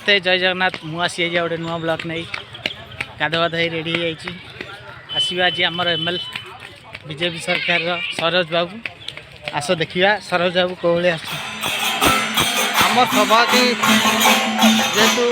समस्ते जय जगन्नाथ मुझे गोटे नुआ ब्लॉक नहीं गाधवाध रेडी आसवा आज आमर एमएल बीजेपी सरकार सरोज बाबू आस देखा सरोज बाबू कौ भाई आम सभा की जेतु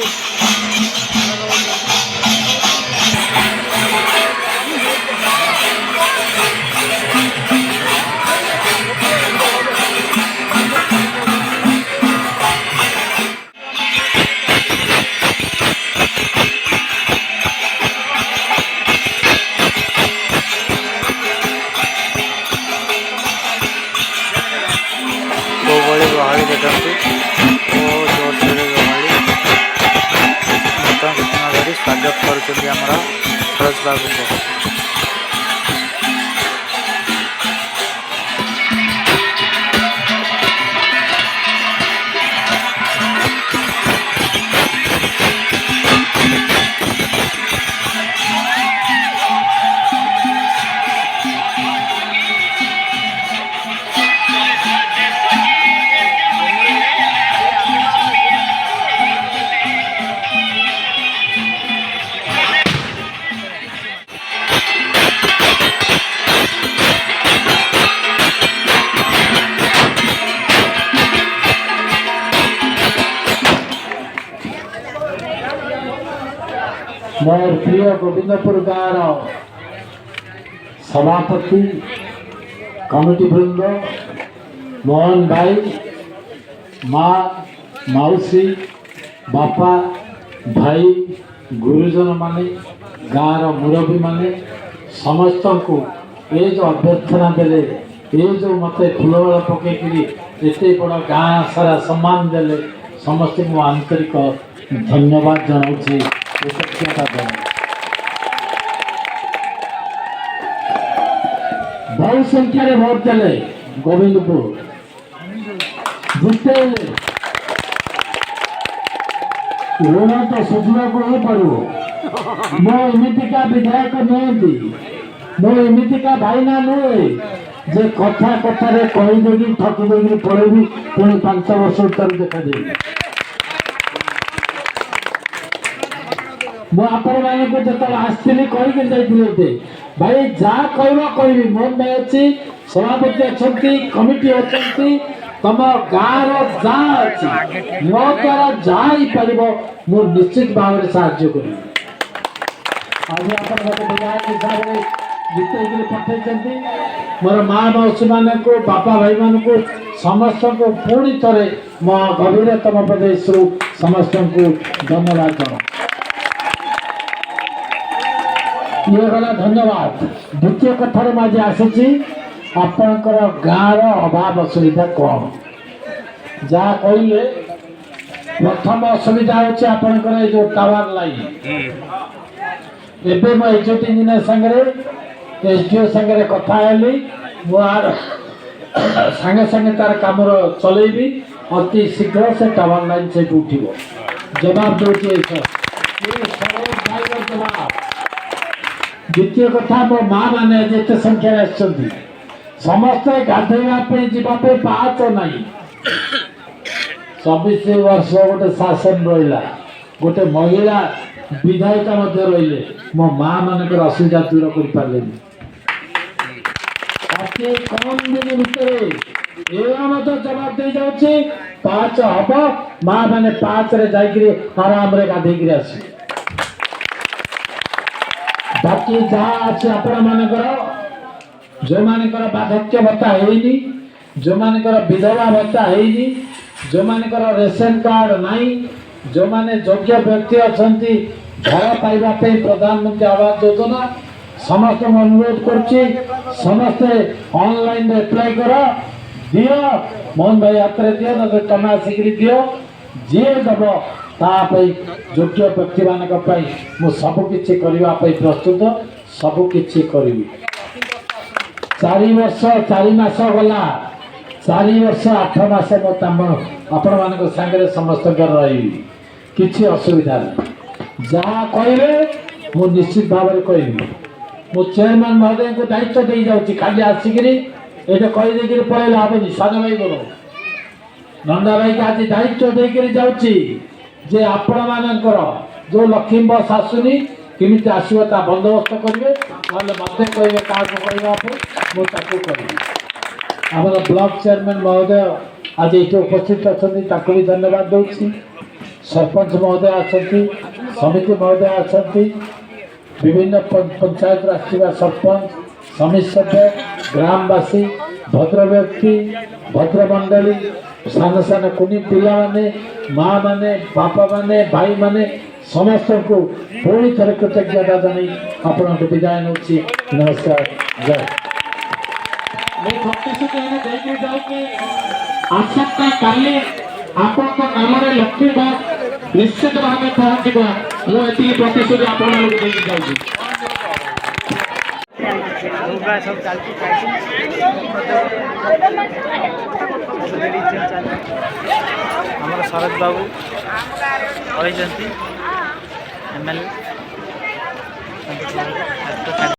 गहली देखते जोर से गहली धरी स्वागत कर सरोज बाबू को। मोर प्रिय गोविंदपुर गाँव सभापति कमिटी वृंद मोहन भाई माँ मौसी बापा भाई गुरुजन माने गाँव मुरबी माने समस्त को ये जो अभ्यर्थना देले ये जो मत फुलमाला पकईकरी एत बड़ गाँ सारा सम्मान देले समस्त को आंतरिक धन्यवाद जनाऊँगी। बहु संख्या भोट देले गोविंदपुर जिते ऋण तो सुझा को ही पड़ो मो एमतीका विधायक नुहति मो एमतीका भाईना नुहे जे कथा कथार कहीदेगी ठकीदेगी पड़ेबी पुणी 5 वर्ष उत्तर देखा दे मुझे जो आसती कहीकि भाई जहाँ कह मोहन भाई अच्छी सभापति अच्छा कमिटी अच्छा तुम गाँव जहाँ अच्छी मो द्वारा जहाँ ही पार मु निश्चित भाव में साहाଯ୍य करी आज विधायक हिसाब से जिते पठे मोर माँ मौसी मान को बापा भाई मान को समस्त को पुणी थे मो गभीरतम प्रदेश समस्त को धन्यवाद जनाऊँ। ये गला धन्यवाद। द्वितीय कथार आज आसी आपणकर गाँव अभाव असुविधा कौन जहाँ कहले प्रथम असुविधा होची आपणकर जो टावर लाइन एबे मैं एचओटी इंजीनियर संगे एसडीओ संगे कथा हेली मुझे सांगे सांगे तार काम चलैबी अति शीघ्र से टावर लाइन से उठिब जवाब दूसरी जवाब। द्वितीय कथा मो माँ मैंने जिते संख्या समस्ते गाधोवाई जावाई पाच ना 24 वर्ष गोटे शासन रहा गोटे महिला विधायिका रही मो माँ मान असुविधा दूर कर पारे कम दिन भितर जवाब दे जाऊँगी 5 हम माँ मैंने 5 आराम से गाधे आस बाकी जहाँ अच्छे आपण मानकर जो मानकर बार्धक्य भत्ता है जो मानकर विधवा भत्ता है जो मानकर रेशन कार्ड नहीं जो माने योग्य व्यक्ति अच्छा घर पाइबा प्रधानमंत्री आवास योजना समस्त अनुरोध करुच्ची समस्ते ऑनलाइन अप्लाई कर दियो मोहन भाई हाथ में दियो ना तमें आसिक दियो जी दब योग्य व्यक्ति मान सबकि प्रस्तुत सबकि करी 4 वर्ष 4 मास गला 4 वर्ष 8 मास आपण मान सागर समस्त रही किसी असुविधा नहीं जहाँ कहे मु निश्चित भाव में कह मु चेयरमैन महोदय को दायित्व दे जाऊँगी खाली आसिक ये कहीदे पलैला हेनी सान भाई बोल नंदा भाई को आज दायित्व देकर जाऊँगी जे आपण मानकर जो लक्ष्मी बस आसुनी केमिति आसो ता बंदोबस्त करेंगे ना मत कहे क्या मुझे करी आम ब्लॉक चेयरमैन महोदय आज ये उपस्थित अच्छा भी धन्यवाद दूसरी सरपंच महोदय अच्छा समिति महोदय अच्छा विभिन्न पंचायत आसवा सरपंच समिति सभ्य ग्रामवासी भद्र व्यक्ति भद्र मंडली सान सान कुनी पिला माने माँ माने बापा माने भाई माने समस्त को पुणी थे कृतज्ञता जन आपण विदाय नौ नमस्कार जय आसंता काली आपण नाम लक्ष्मी बस निश्चित भाव पहुंचब मुझे प्रतिश्रुति आप सब चलती आमर शरद बाबू कहते एम एल